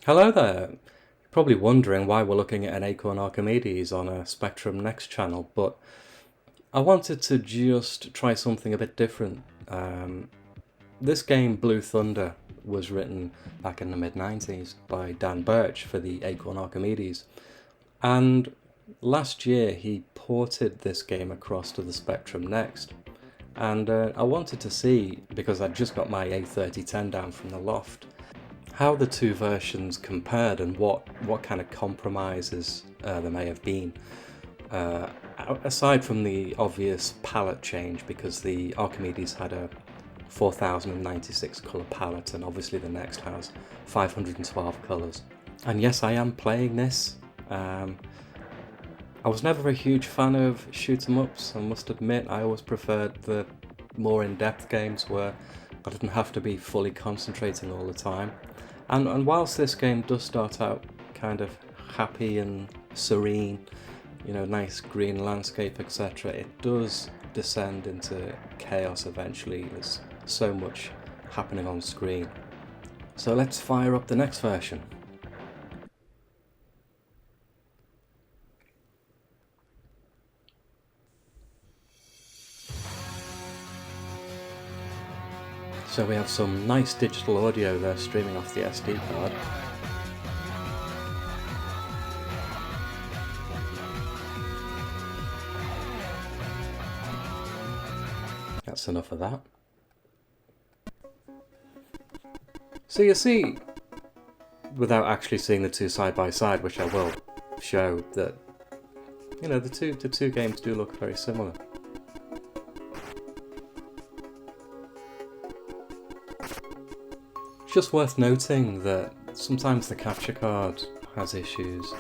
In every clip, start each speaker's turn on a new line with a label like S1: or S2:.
S1: Hello there. You're probably wondering why we're looking at an Acorn Archimedes on a Spectrum Next channel, but I wanted to just try something a bit different. This game, Blue Thunder, was written back in the mid-90s by Dan Birch for the Acorn Archimedes, and last year he ported this game across to the Spectrum Next. And I wanted to see, because I'd just got my A3010 down from the loft, how the two versions compared and what kind of compromises there may have been. Aside from the obvious palette change, because the Archimedes had a 4096 colour palette and obviously the Next has 512 colours. And yes, I am playing this. I was never a huge fan of shoot-em-ups, I must admit. I always preferred the more in-depth games where I didn't have to be fully concentrating all the time. And whilst this game does start out kind of happy and serene, you know, nice green landscape, etc., it does descend into chaos eventually. There's so much happening on screen. So let's fire up the next version. So we have some nice digital audio there streaming off the SD card. That's enough of that. So you see, without actually seeing the two side by side, which I will show, that, you know, the two games do look very similar. It's just worth noting that sometimes the capture card has issues.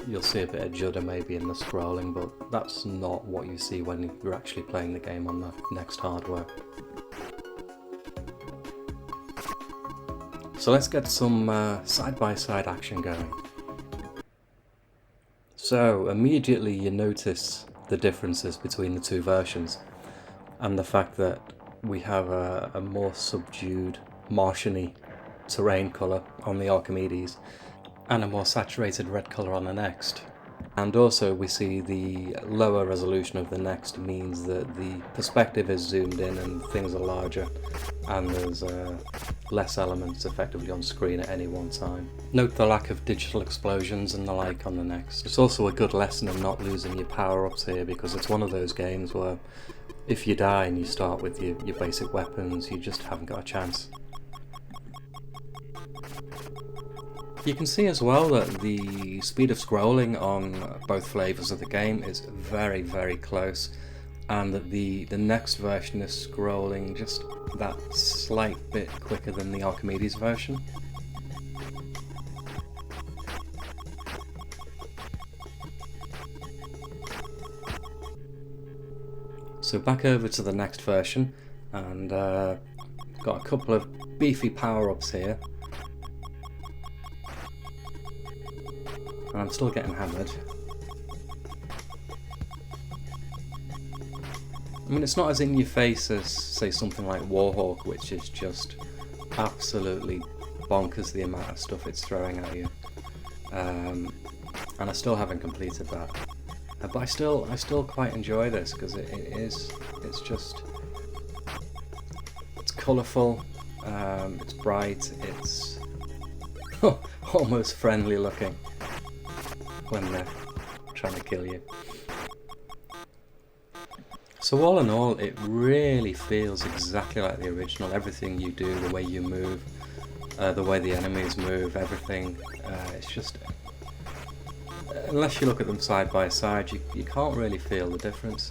S1: You'll see a bit of judder maybe in the scrolling, but that's not what you see when you're actually playing the game on the Next hardware. So let's get some side-by-side action going. So immediately you notice the differences between the two versions, and the fact that we have a more subdued Martian-y terrain colour on the Archimedes and a more saturated red colour on the Next. And also we see the lower resolution of the Next means that the perspective is zoomed in and things are larger, and there's less elements effectively on screen at any one time. Note the lack of digital explosions and the like on the Next. It's also a good lesson in not losing your power-ups here, because it's one of those games where if you die and you start with your basic weapons, you just haven't got a chance. You can see as well that the speed of scrolling on both flavours of the game is very, very close, and that the Next version is scrolling just that slight bit quicker than the Archimedes version. So back over to the Next version, and got a couple of beefy power-ups here. And I'm still getting hammered. I mean, it's not as in your face as, say, something like Warhawk, which is just absolutely bonkers the amount of stuff it's throwing at you. And I still haven't completed that. But I still quite enjoy this, because it's colourful, it's bright, it's almost friendly looking when they're trying to kill you. So all in all, it really feels exactly like the original. Everything you do, the way you move, the way the enemies move, everything, it's just... unless you look at them side by side, you can't really feel the difference.